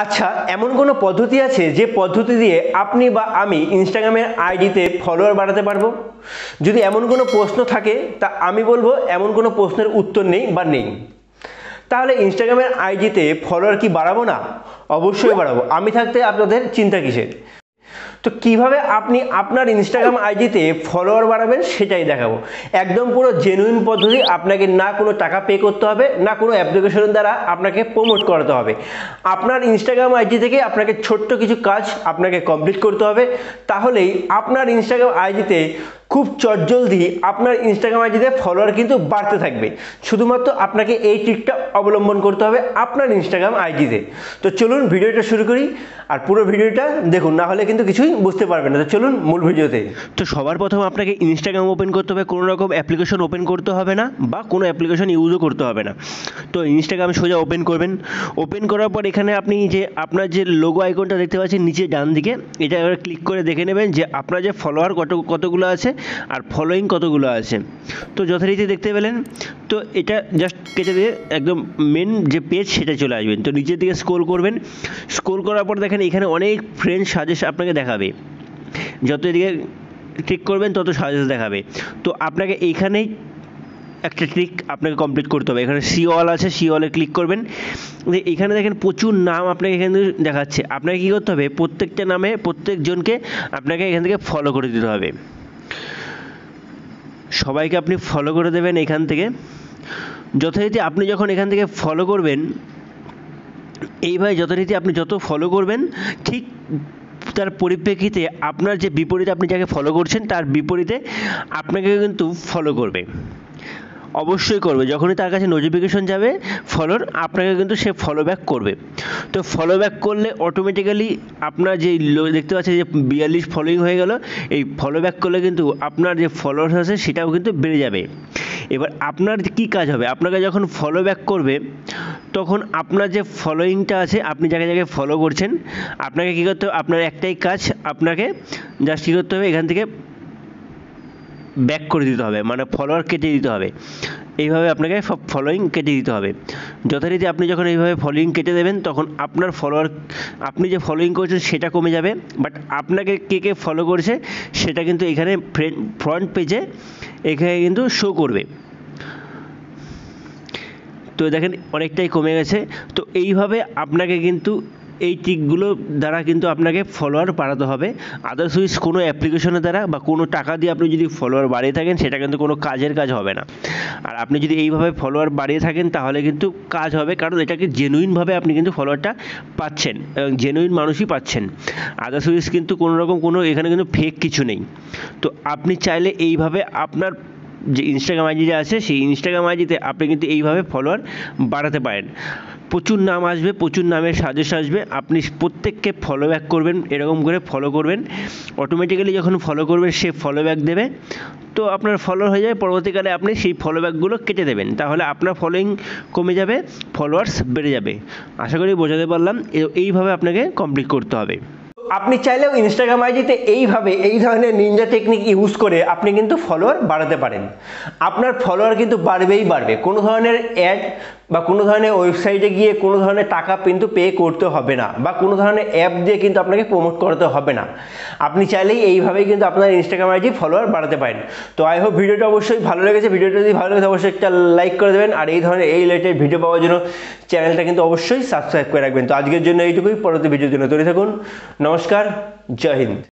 আচ্ছা, এমন কোনো পদ্ধতি আছে যে পদ্ধতি দিয়ে আপনি বা আমি ইনস্টাগ্রামের আইডিতে ফলোয়ার বাড়াতে পারবো? যদি এমন কোনো প্রশ্ন থাকে তা আমি বলবো এমন কোনো প্রশ্নের উত্তর নেই বা নেই। তাহলে ইনস্টাগ্রামের আইডিতে ফলোয়ার কি বাড়াবো না? অবশ্যই বাড়াবো। আমি থাকতে আপনাদের চিন্তা কিসের? তো কিভাবে আপনি আপনার ইনস্টাগ্রাম আইডিতে ফলোয়ার বাড়াবেন সেটাই দেখাবো। একদম পুরো জেনুইন পদ্ধতি। আপনাকে না কোনো টাকা পে করতে হবে, না কোনো অ্যাপ্লিকেশন দ্বারা আপনাকে প্রমোট করাতে হবে। আপনার ইনস্টাগ্রাম আইডি থেকে আপনাকে ছোট্ট কিছু কাজ আপনাকে কমপ্লিট করতে হবে, তাহলেই আপনার ইনস্টাগ্রাম আইডিতে খুব চটজলদি আপনার ইনস্টাগ্রাম আইডিতে ফলোয়ার কিন্তু বাড়তে থাকবে। শুধুমাত্র আপনাকে এই ট্রিকটা অবলম্বন করতে হবে আপনার ইনস্টাগ্রাম আইডিতে। তো চলুন ভিডিওটা শুরু করি, আর পুরো ভিডিওটা দেখুন, না হলে কিন্তু কিছুই বুঝতে পারবেন না। তো চলুন মূল ভিডিওতে। তো সবার প্রথম আপনাকে ইনস্টাগ্রাম ওপেন করতে হবে, কোনো রকম অ্যাপ্লিকেশন ওপেন করতে হবে না বা কোনো অ্যাপ্লিকেশন ইউজও করতে হবে না। তো ইনস্টাগ্রাম সোজা ওপেন করবেন। ওপেন করার পর এখানে আপনি যে আপনার যে লোগো আইকনটা দেখতে পাচ্ছেন নিচে ডান দিকে, এটা এবার ক্লিক করে দেখে নেবেন যে আপনার যে ফলোয়ার কতগুলো আছে আর ফলোয়িং কতগুলো আছে। তো যথারীতি দেখতে পেলেন। তো এটা জাস্ট কেটে দিয়ে একদম মেন যে পেজ সেটা চলে আসবেন। তো নিচের দিকে স্ক্রল করবেন। স্ক্রল করার পর দেখেন এখানে অনেক ফ্রেন্ড সাজেস্ট আপনাকে দেখাবে। যত এদিকে ক্লিক করবেন তত সাজেস্ট দেখাবে। তো আপনাকে এইখানেই একটা ট্রিক আপনাকে কমপ্লিট করতে হবে। এখানে সি অল আছে, সি অলে ক্লিক করবেন। এখানে দেখেন প্রচুর নাম আপনাকে এখানে দেখাচ্ছে। আপনাকে কী করতে হবে, প্রত্যেকটা নামে প্রত্যেকজনকে আপনাকে এখান থেকে ফলো করে দিতে হবে। সবাইকে আপনি ফলো করে দেবেন এখান থেকে। যথারীতি আপনি যখন এখান থেকে ফলো করবেন, এইভাবে যথারীতি আপনি যত ফলো করবেন ঠিক তার পরিপ্রেক্ষিতে আপনার যে বিপরীতে আপনি যাকে ফলো করছেন তার বিপরীতে আপনাকে কিন্তু ফলো করবে, অবশ্যই করবে। যখনই তার কাছে নোটিফিকেশন যাবে ফলোর, আপনাকে কিন্তু সে ফলো ব্যাক করবে। তো ফলো ব্যাক করলে অটোমেটিক্যালি আপনার যে দেখতে পাচ্ছেন যে 42 ফলোইং হয়ে গেল, এই ফলো ব্যাক করলে কিন্তু আপনার যে ফলোয়ার্স আছে সেটাও কিন্তু বেড়ে যাবে। এবার আপনার কী কাজ হবে, আপনাকে যখন ফলো ব্যাক করবে তখন আপনার যে ফলোয়িংটা আছে, আপনি যাকে যাকে ফলো করছেন, আপনাকে কী করতে হবে, আপনার একটাই কাজ, আপনাকে জাস্ট কী করতে হবে, এখান থেকে ব্যাক করে দিতে হবে, মানে ফলোয়ার কেটে দিতে হবে। এইভাবে আপনাকে সব ফলোয়িং কেটে দিতে হবে। যথারীতি আপনি যখন এইভাবে ফলোয়িং কেটে দেবেন তখন আপনার ফলোয়ার, আপনি যে ফলোয়িং করছেন সেটা কমে যাবে, বাট আপনাকে কে কে ফলো করছে সেটা কিন্তু এখানে ফ্রন্ট পেজে এখানে কিন্তু শো করবে। তো দেখেন অনেকটাই কমে গেছে। তো এইভাবে আপনাকে কিন্তু এই ট্রিকগুলো দ্বারা কিন্তু আপনাকে ফলোয়ার বাড়াতে হবে। আদারওয়াইজ কোনো অ্যাপ্লিকেশনের দ্বারা বা কোনো টাকা দিয়ে আপনি যদি ফলোয়ার বাড়িয়ে থাকেন সেটা কিন্তু কোনো কাজের কাজ হবে না। আর আপনি যদি এইভাবে ফলোয়ার বাড়িয়ে থাকেন তাহলে কিন্তু কাজ হবে, কারণ এটাকে জেনুইনভাবে আপনি কিন্তু ফলোয়ারটা পাচ্ছেন এবং জেনুইন মানুষই পাচ্ছেন। আদারওয়াইজ কিন্তু কোনো রকম কোনো এখানে কিন্তু ফেক কিছু নেই। তো আপনি চাইলে এইভাবে আপনার যে ইনস্টাগ্রাম আইডি আছে সেই ইনস্টাগ্রাম আইডিতে আপনি কিন্তু এইভাবে ফলোয়ার বাড়াতে পারেন। প্রচুর নাম আসবে, প্রচুর নামের সাজেস্ট আসবে, আপনি প্রত্যেককে ফলো ব্যাক করবেন, এরকম করে ফলো করবেন। অটোমেটিক্যালি যখন ফলো করবেন সে ফলো ব্যাক দেবে, তো আপনার ফলো হয়ে যাবে। পরবর্তীকালে আপনি সেই ফলো ব্যাকগুলো কেটে দেবেন, তাহলে আপনার ফলোয়িং কমে যাবে, ফলোয়ার্স বেড়ে যাবে। আশা করি বোঝাতে পারলাম। এইভাবে আপনাকে কমপ্লিট করতে হবে। আপনি চাইলেও ইনস্টাগ্রাম আইডিতে এইভাবে এই ধরনের নিনজা টেকনিক ইউজ করে আপনি কিন্তু ফলোয়ার বাড়াতে পারেন। আপনার ফলোয়ার কিন্তু বাড়বেই বাড়বে। কোনো ধরনের অ্যাড বা কোনো ধরনের ওয়েবসাইটে গিয়ে কোনো ধরনের টাকা কিন্তু পে করতে হবে না, বা কোনো ধরনের অ্যাপ দিয়ে কিন্তু আপনাকে প্রমোট করতে হবে না। আপনি চাইলেই এইভাবেই কিন্তু আপনার ইনস্টাগ্রাম আইডি ফলোয়ার বাড়াতে পারেন। তো আই হোপ ভিডিওটা অবশ্যই ভালো লেগেছে। ভিডিওটা যদি ভালো লেগেছে অবশ্যই একটা লাইক করে দেবেন, আর এই ধরনের এই রিলেটেড ভিডিও পাওয়ার জন্য চ্যানেলটা কিন্তু অবশ্যই সাবস্ক্রাইব করে রাখবেন। তো আজকের জন্য এইটুকুই, পরবর্তী ভিডিওর জন্য তৈরি থাকুন। নমস্কার, জয় হিন্দ।